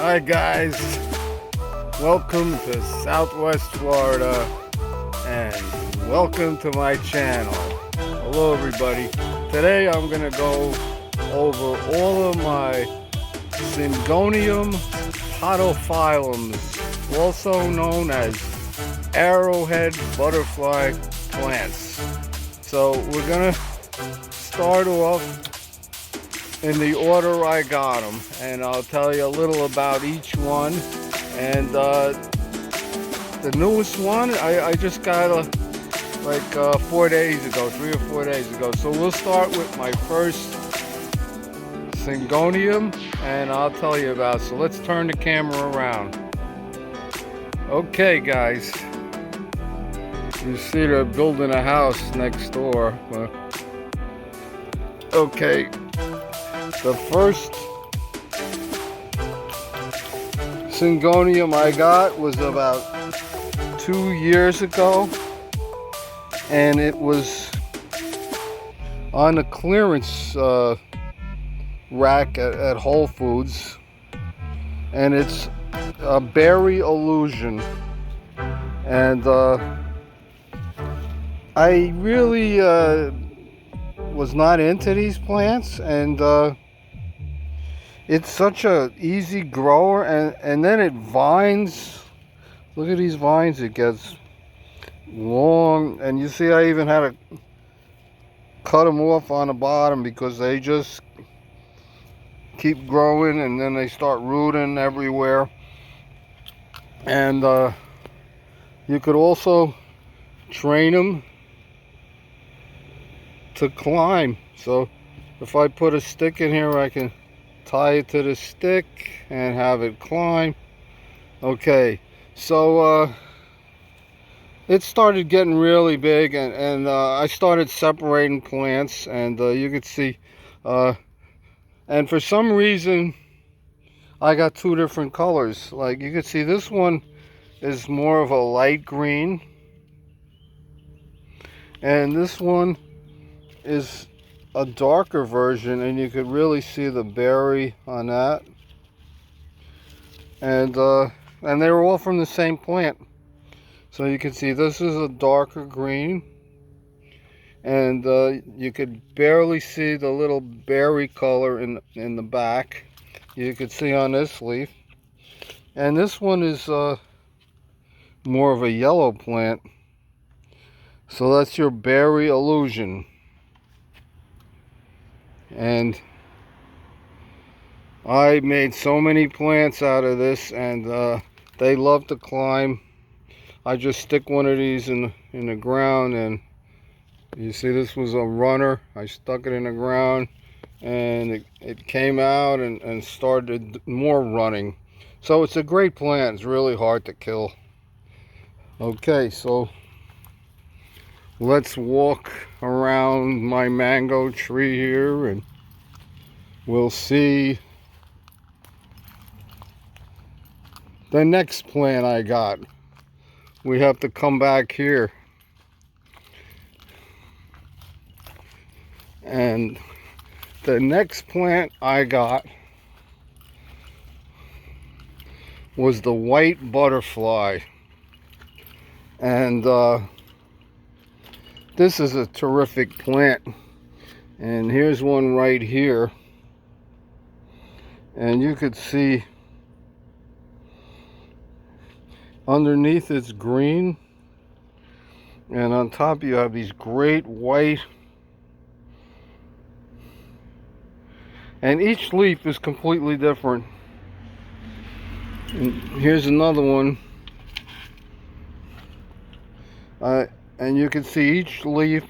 Hi guys, welcome to Southwest Florida and welcome to my channel. Hello everybody. Today I'm going to go over all of my Syngonium podophyllums, also known as arrowhead butterfly plants. So we're going to start off in the order I got them, and I'll tell you a little about each one. And the newest one I just got like 4 days ago, 3 or 4 days ago. So we'll start with my first Syngonium, and I'll tell you about it. So let's turn the camera around. Okay guys, you see they're building a house next door. Okay, the first Syngonium I got was about 2 years ago, and it was on the clearance rack at Whole Foods, and it's a berry illusion. And I really was not into these plants, and it's such a easy grower, and then it vines. Look at these vines, it gets long, and you see I even had to cut them off on the bottom because they just keep growing, and then they start rooting everywhere. And you could also train them to climb. So if I put a stick in here, I can tie it to the stick and have it climb. Okay, so it started getting really big, and I started separating plants, and you could see, and for some reason I got two different colors. Like you could see, this one is more of a light green, and this one is a darker version, and you could really see the berry on that. And they were all from the same plant. So you can see this is a darker green, and you could barely see the little berry color in the back. You could see on this leaf. And this one is more of a yellow plant. So that's your berry illusion. And I made so many plants out of this, and they love to climb. I just stick one of these in the ground, and you see this was a runner. I stuck it in the ground, and it came out and started more running. So it's a great plant. It's really hard to kill. Okay, so let's walk around my mango tree here, and we'll see the next plant I got. We have to come back here. And the next plant I got was the white butterfly. And this is a terrific plant, and here's one right here, and you could see underneath it's green, and on top you have these great white, and each leaf is completely different. And here's another one, and you can see each leaf,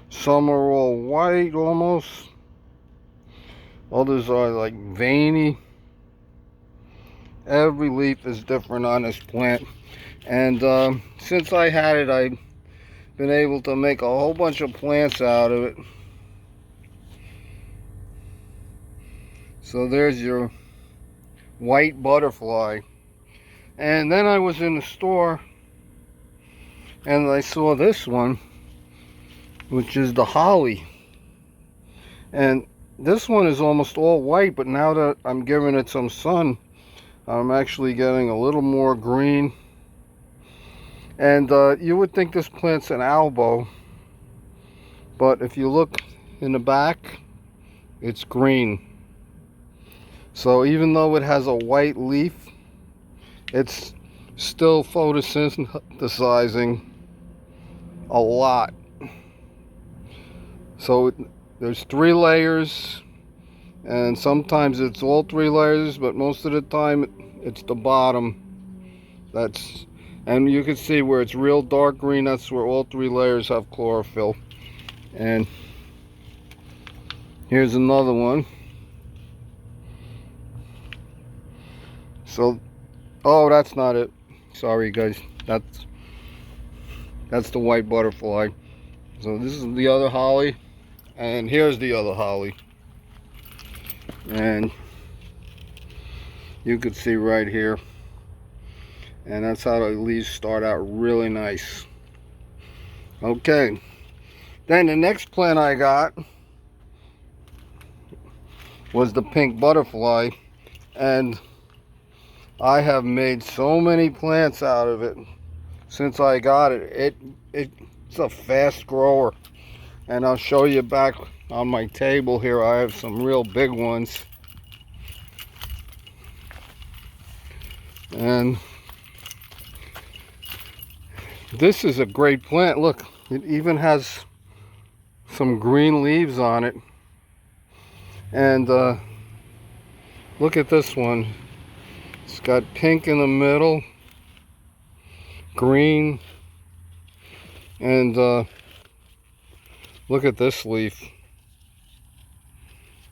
some are all white almost, others are like veiny. Every leaf is different on this plant. And since I had it, I've been able to make a whole bunch of plants out of it. So there's your white butterfly. And then I was in the store, and I saw this one, which is the holly. And this one is almost all white, but now that I'm giving it some sun, I'm actually getting a little more green. And you would think this plant's an elbow, but if you look in the back, it's green. So even though it has a white leaf, it's still photosynthesizing a lot. So there's 3 layers, and sometimes it's all 3 layers, but most of the time it's the bottom. And you can see where it's real dark green, that's where all 3 layers have chlorophyll. And here's another one. So, oh, that's not it. Sorry guys, that's the white butterfly. So this is the other holly, and here's the other holly. And you can see right here. And that's how the leaves start out really nice. Okay, then the next plant I got was the pink butterfly, and I have made so many plants out of it since I got it. It's a fast grower, and I'll show you back on my table here. I have some real big ones, and this is a great plant. Look, it even has some green leaves on it. And look at this one. It's got pink in the middle, green, and look at this leaf.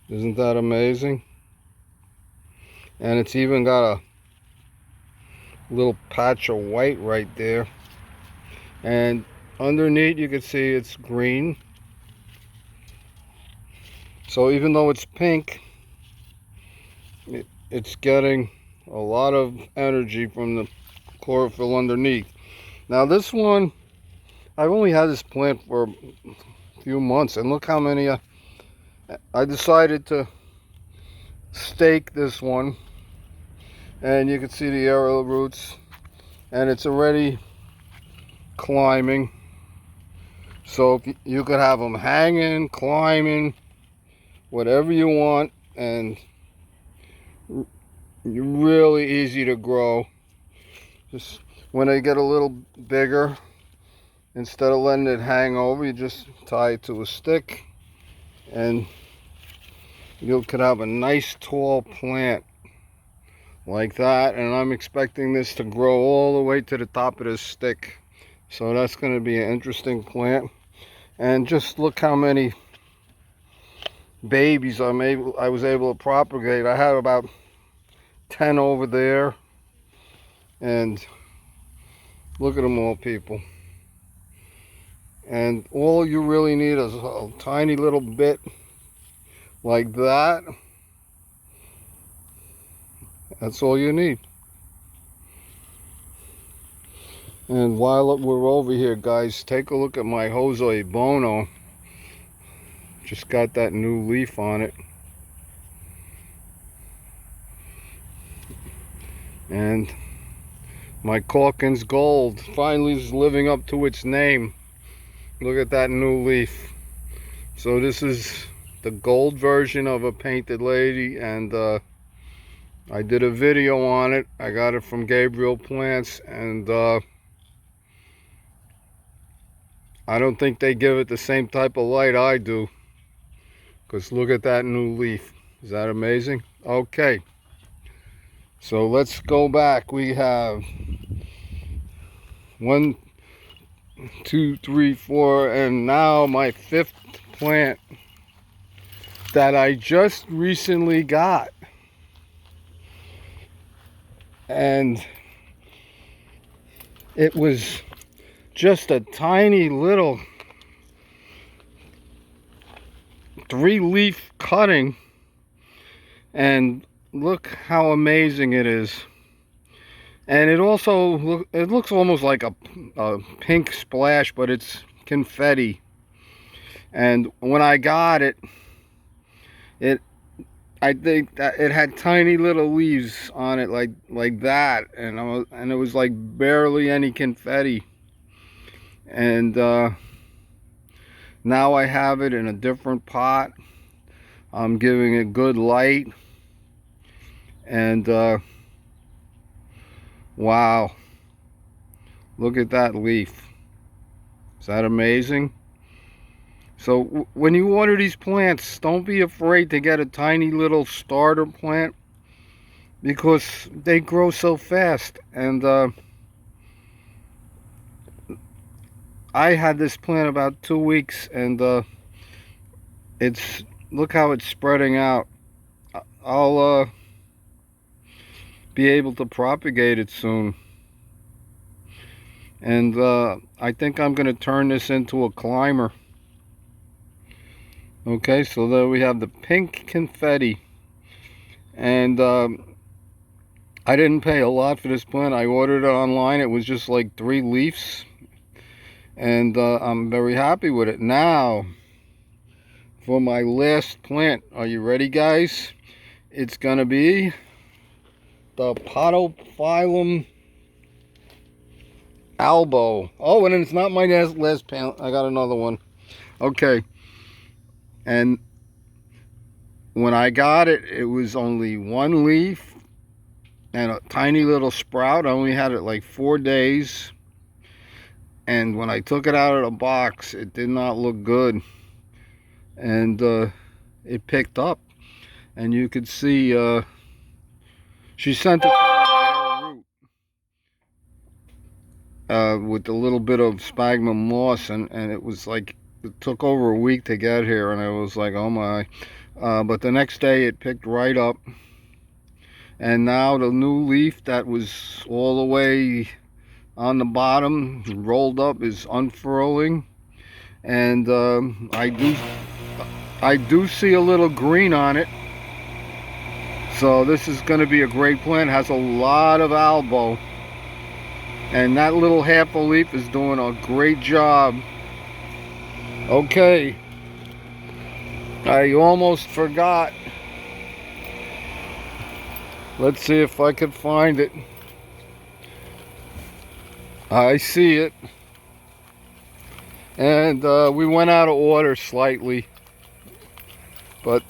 Isn't that amazing? And it's even got a little patch of white right there. And underneath you can see it's green. So even though it's pink, it's getting a lot of energy from the chlorophyll underneath. Now this one, I've only had this plant for a few months, and look how many I decided to stake this one. And you can see the aerial roots, and it's already climbing. So you could have them hanging, climbing, whatever you want, and you're really easy to grow. Just when they get a little bigger, instead of letting it hang over, you just tie it to a stick, and you could have a nice tall plant like that. And I'm expecting this to grow all the way to the top of this stick. So that's going to be an interesting plant. And just look how many babies I was able to propagate. I had about 10 over there, and look at them all, people. And all you really need is a tiny little bit like that. That's all you need. And while we're over here, guys, take a look at my Jose Bono. Just got that new leaf on it. And my Calkins Gold finally is living up to its name. Look at that new leaf. So this is the gold version of a painted lady, and I did a video on it. I got it from Gabriel Plants, and I don't think they give it the same type of light I do, because look at that new leaf. Is that amazing? Okay, so let's go back. We have 1, 2, 3, 4, and now my 5th plant that I just recently got. And it was just a tiny little 3-leaf cutting, and look how amazing it is. And it also it looks almost like a pink splash, but it's confetti. And when I got it, It, I think that it had tiny little leaves on it like that, and it was like barely any confetti. And now I have it in a different pot. I'm giving it good light, and wow, look at that leaf. Is that amazing? So when you order these plants, don't be afraid to get a tiny little starter plant, because they grow so fast. And I had this plant about 2 weeks, and look how it's spreading out. I'll be able to propagate it soon. And I think I'm going to turn this into a climber. Okay, so there we have the pink confetti. And I didn't pay a lot for this plant. I ordered it online. It was just like 3 leaves. And I'm very happy with it. Now, for my last plant. Are you ready, guys? It's going to be the podophyllum albo. Oh, and it's not my last plant. I got another one. Okay. And when I got it, it was only 1 leaf and a tiny little sprout. I only had it like 4 days. And when I took it out of the box, it did not look good. And it picked up. And you could see she sent it from a bare root with a little bit of sphagnum moss. And it was like, it took over a week to get here. And I was like, oh my. But the next day it picked right up. And now the new leaf that was all the way on the bottom, rolled up, is unfurling. And I do see a little green on it. So this is going to be a great plant. It has a lot of albo. And that little half a leaf is doing a great job. Okay. I almost forgot. Let's see if I can find it. I see it. And we went out of order slightly. But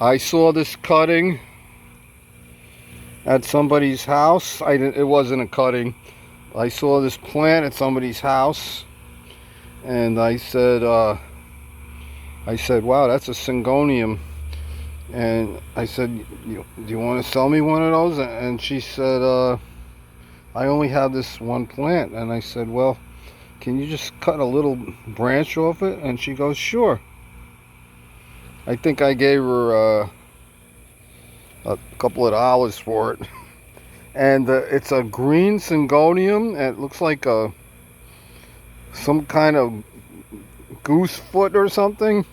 I saw this cutting at somebody's house. It wasn't a cutting. I saw this plant at somebody's house. And I said, wow, that's a Syngonium. And I said, do you want to sell me one of those? And she said, I only have this one plant. And I said, well, can you just cut a little branch off it? And she goes, sure. I think I gave her a couple of dollars for it. And it's a green Syngonium. And it looks like some kind of goose foot or something.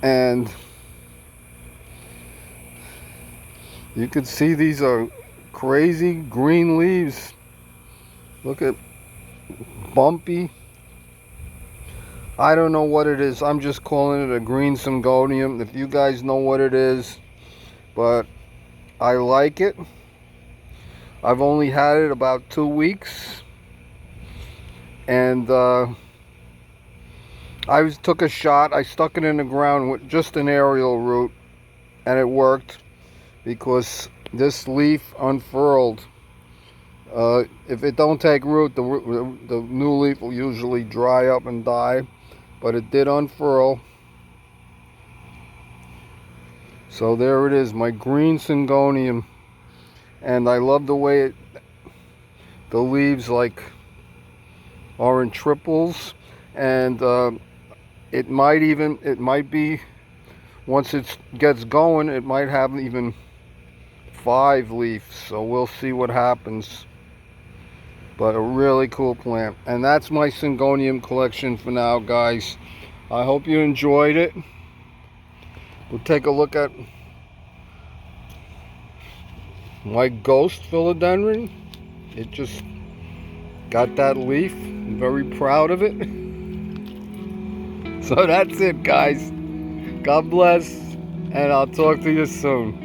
And you can see these are crazy green leaves. Look at bumpy. I don't know what it is. I'm just calling it a green Syngonium. If you guys know what it is, but I like it. I've only had it about 2 weeks. And I took a shot. I stuck it in the ground with just an aerial root, and it worked because this leaf unfurled. If it don't take root, the new leaf will usually dry up and die, but it did unfurl. So there it is, my green Syngonium. And I love the way the leaves like are in triples. And it might be, once it gets going, it might have even 5 leaves. So we'll see what happens. But a really cool plant. And that's my Syngonium collection for now, guys. I hope you enjoyed it. We'll take a look at my ghost philodendron. It just got that leaf. I'm very proud of it. So that's it, guys. God bless, and I'll talk to you soon.